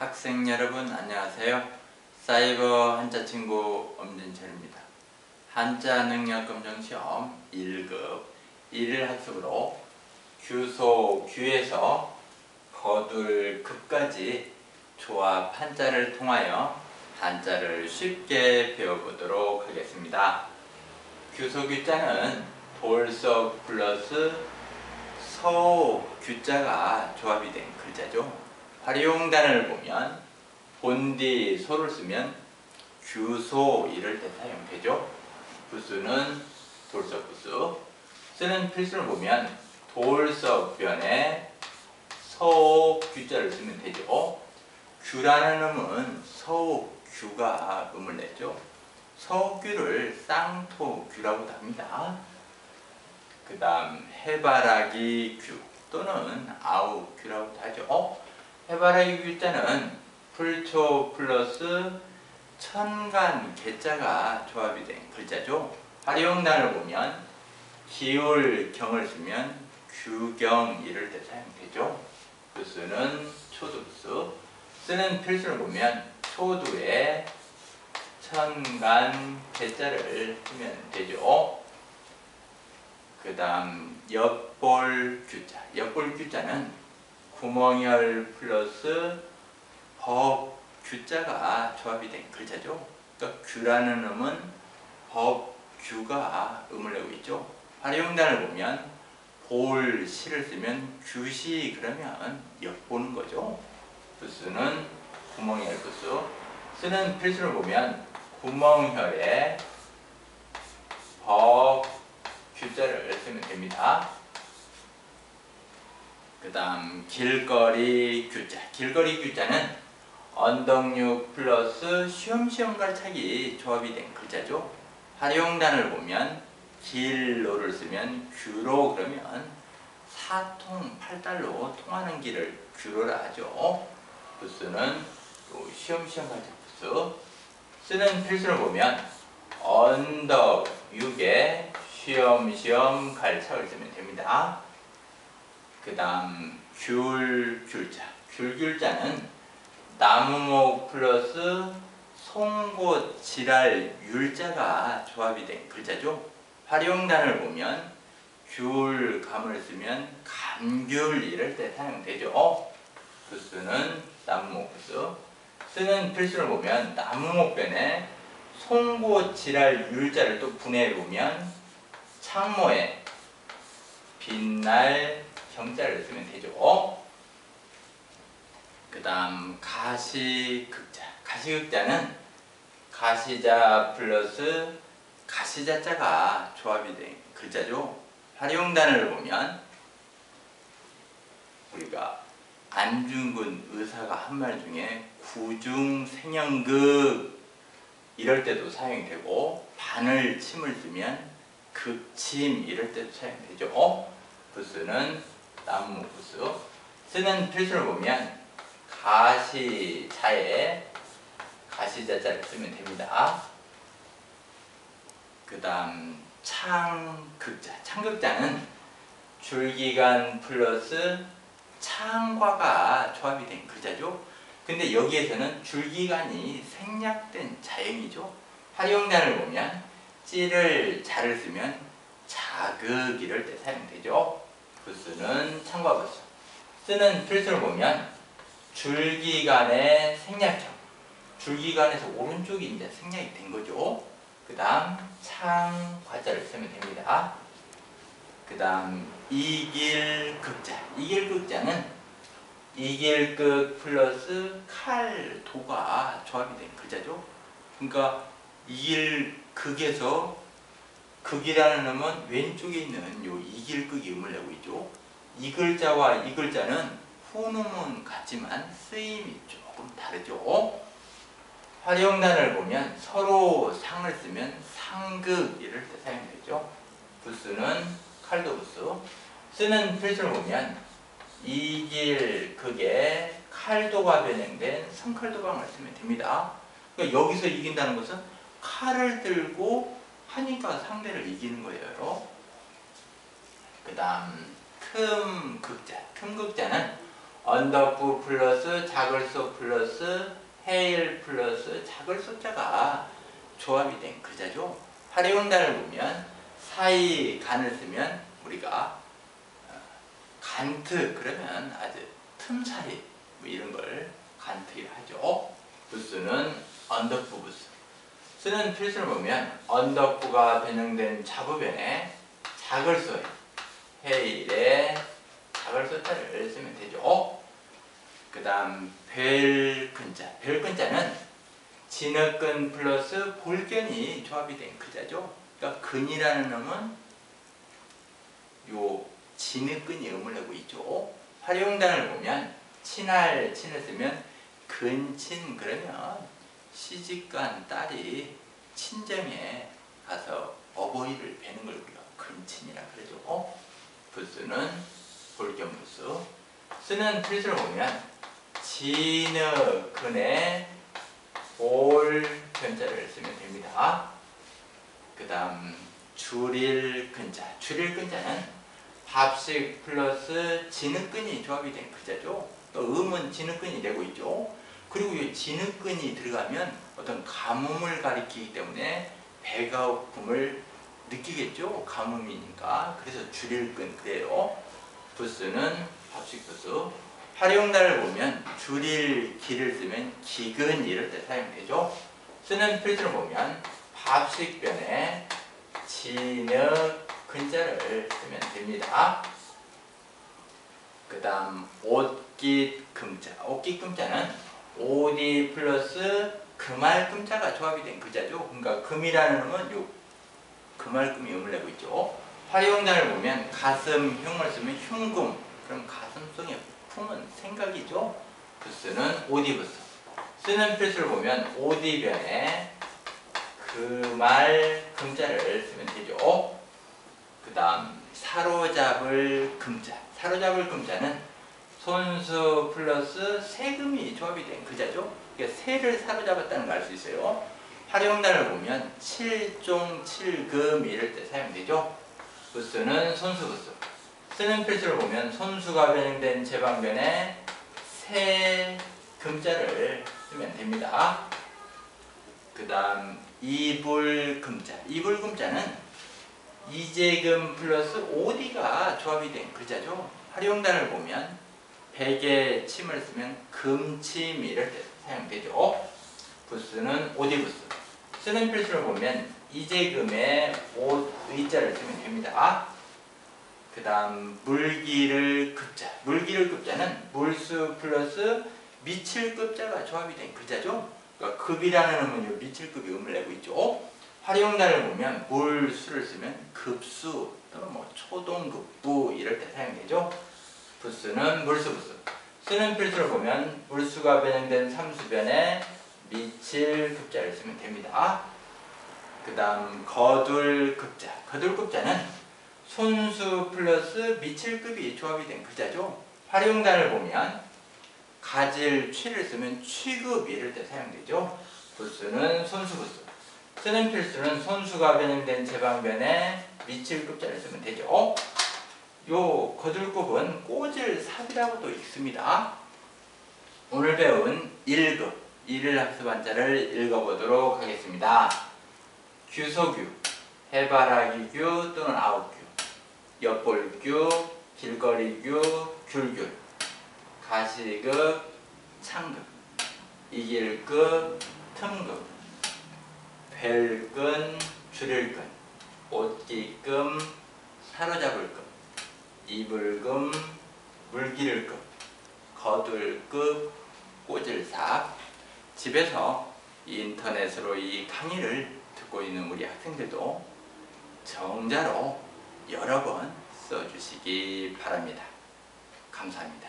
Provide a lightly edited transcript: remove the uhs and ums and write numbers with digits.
학생 여러분 안녕하세요. 사이버 한자 친구 엄진철입니다. 한자 능력 검정 시험 1급 1일 학습으로 규소 규에서 거둘 급까지 조합 한자를 통하여 한자를 쉽게 배워보도록 하겠습니다. 규소 규자는 돌석 플러스 서 규자가 조합이 된 글자죠. 활용단을 보면 본디 소를 쓰면 규소 이럴 때 사용되죠. 부수는 돌석 부수. 쓰는 필수를 보면 돌석변에 서 규자를 쓰면 되죠. 규라는 음은 서규가 음을 내죠. 서규를 쌍토규라고도 합니다. 그 다음 해바라기 규 또는 아우규라고도 하죠. 해바라기 규자는 풀초 플러스 천간 개자가 조합이 된 글자죠. 활용단을 보면 기울 경을 쓰면 규경 이럴 때 사용되죠. 부수는 초두부수. 쓰는 필수를 보면 초두에 천간 개자를 쓰면 되죠. 그 다음 엿볼 규자. 엿볼 규자는 구멍열 플러스 법 규자가 조합이 된 글자죠. 그러니까 규라는 음은 법 규가 음을 내고 있죠. 활용단을 보면 볼 시를 쓰면 규시 그러면 엿보는 거죠. 부수는 구멍열 부수. 쓰는 필수를 보면 구멍열에 법 규자를 쓰면 됩니다. 그 다음 길거리 규자. 길거리 규자는 언덕육 플러스 쉬엄쉬엄 갈차기 조합이 된 글자죠. 활용단을 보면 길로를 쓰면 규로 그러면 사통 팔달로 통하는 길을 규로라 하죠. 부수는 또 쉬엄쉬엄 갈차 부수. 쓰는 필수를 보면 언덕육에 쉬엄쉬엄 갈차를 쓰면 됩니다. 그 다음 귤귤자. 귤귤자는 나무목 플러스 송곳 지랄 율자가 조합이 된 글자죠. 활용단을 보면 귤감을 쓰면 감귤 이럴 때 사용되죠. 부수는 나무목 부수. 쓰는 필수를 보면 나무목변에 송곳 지랄 율자를 또 분해해 보면 창모에 빛날 경자를 쓰면 되죠. 그 다음 가시극자. 가시극자는 가시자 플러스 가시자자가 조합이 된 글자죠. 활용단을 보면 우리가 안중근 의사가 한 말 중에 구중생연극 이럴 때도 사용이 되고 바늘 침을 쓰면 극침 이럴 때도 사용되죠. 부수는 나무 부수. 쓰는 필수를 보면 가시자에 가시자자를 쓰면 됩니다. 그 다음 창극자. 창극자는 줄기간 플러스 창과가 조합이 된 글자죠. 근데 여기에서는 줄기간이 생략된 자형이죠. 활용단을 보면 찌를 자를 쓰면 자극 이럴 때 사용되죠. 부수는 창과 부수. 쓰는 필수를 보면 줄기간의 생략형. 줄기간에서 오른쪽이 이제 생략이 된 거죠. 그 다음 창과자를 쓰면 됩니다. 그 다음 이길극자. 이길극자는 이길극 플러스 칼도가 조합이 된 글자죠. 그러니까 이길극에서 극이라는 음은 왼쪽에 있는 요 이길극이 음을 내고 있죠. 이 글자와 이 글자는 후음은 같지만 쓰임이 조금 다르죠. 활용단을 보면 서로 상을 쓰면 상극 이럴 때 사용되죠. 부수는 칼도 부수. 쓰는 필수를 보면 이길극에 칼도가 변형된 성칼도방을 쓰면 됩니다. 그러니까 여기서 이긴다는 것은 칼을 들고 하니까 상대를 이기는 거예요. 그 다음 틈극자. 틈극자는 언더프 플러스 작을소 플러스 헤일 플러스 작을소자가 조합이 된 글자죠. 활용단을 보면 사이 간을 쓰면 우리가 간트 그러면 아주 틈사이 뭐 이런 걸 간트라 하죠. 부스는 언더프 부스. 쓰는 필수를 보면 언더프가 변형된 자부변에 작을소에 헤일에 작을소자를 쓰면 되죠. 그 다음 벨근자. 벨근자는 진흙근 플러스 볼견이 조합이 된 글자죠. 그러니까 근이라는 놈은 요 진흙근이 음을 내고 있죠. 활용단을 보면 친할 친을 쓰면 근친 그러면 시집간 딸이 친정에 가서 어버이를 뵈는 걸 우리가 근친이라 그러죠. 부스는 볼견부스. 쓰는 필수를 보면 진흙근에 볼견자를 쓰면 됩니다. 그 다음 줄일근자. 줄일근자는 합식 플러스 진흙근이 조합이 된 글자죠. 또 음은 진흙근이 되고 있죠. 그리고 이 진흙근이 들어가면 어떤 가뭄을 가리키기 때문에 배가 고픔을 느끼겠죠. 가뭄이니까. 그래서 줄일근 그래요. 부스는 합식 부스. 활용단을 보면 줄일 기를 쓰면 기근 이럴 때 사용되죠. 쓰는 필수를 보면 합식변에 진흙 근자를 쓰면 됩니다. 그 다음 옷깃금자. 옷깃금자는 오디 플러스 금알금자가 조합이 된 글자죠. 그러니까 금이라는 놈은 요 금알금이 음을 내고 있죠. 활용단을 보면 가슴 흉을 쓰면 흉금. 그럼 가슴속에 품은 생각이죠. 부스는 오디부스. 쓰는 필수를 보면 오디변에 금알 금자를 쓰면 되죠. 그 다음 사로잡을 금자. 사로잡을 금자는 손수 플러스 세금이 조합이 된 글자죠. 그러니까 새를 사로잡았다는 걸 알 수 있어요. 활용단을 보면 칠종 칠금 이럴 때 사용되죠. 부스는 손수부스. 쓰는 필수를 보면 손수가 변형된 제방변에 새 금자를 쓰면 됩니다. 그 다음 이불금자. 이불금자는 이재금 플러스 오디가 조합이 된 글자죠. 활용단을 보면 베개 침을 쓰면 금침 이럴 때 사용되죠. 부스는 오디부스. 쓰는 필수를 보면 이재금에 옷 의자를 쓰면 됩니다. 그 다음 물기를 급자. 물기를 급자는 물수 플러스 미칠급자가 조합이 된 글자죠. 그러니까 급이라는 놈은 요 미칠급이 음을 내고 있죠. 활용단을 보면 물수를 쓰면 급수 또는 뭐 초동급부 이럴 때 사용되죠. 부스는 물수부스. 쓰는 필수를 보면 물수가 변형된 삼수변에 미칠급자를 쓰면 됩니다. 그 다음 거둘급자. 거둘급자는 손수 플러스 미칠급이 조합이 된 글자죠. 활용단을 보면 가질 취를 쓰면 취급 이럴 때 사용되죠. 부스는 손수부스. 쓰는 필수는 손수가 변형된 제방변에 미칠급자를 쓰면 되죠. 요 거둘급은 꼬질삽이라고도 있습니다. 오늘 배운 1급 1일 학습 한자를 읽어보도록 하겠습니다. 규소규, 해바라기규 또는 아웃규, 엿볼규, 길거리규, 귤귤, 가시급, 창급, 이길급, 틈급, 벨근, 줄일근, 옷기금, 사로잡을급, 이불금, 물기를급, 거둘급, 꼬질삽. 집에서 인터넷으로 이 강의를 듣고 있는 우리 학생들도 정자로 여러 번 써주시기 바랍니다. 감사합니다.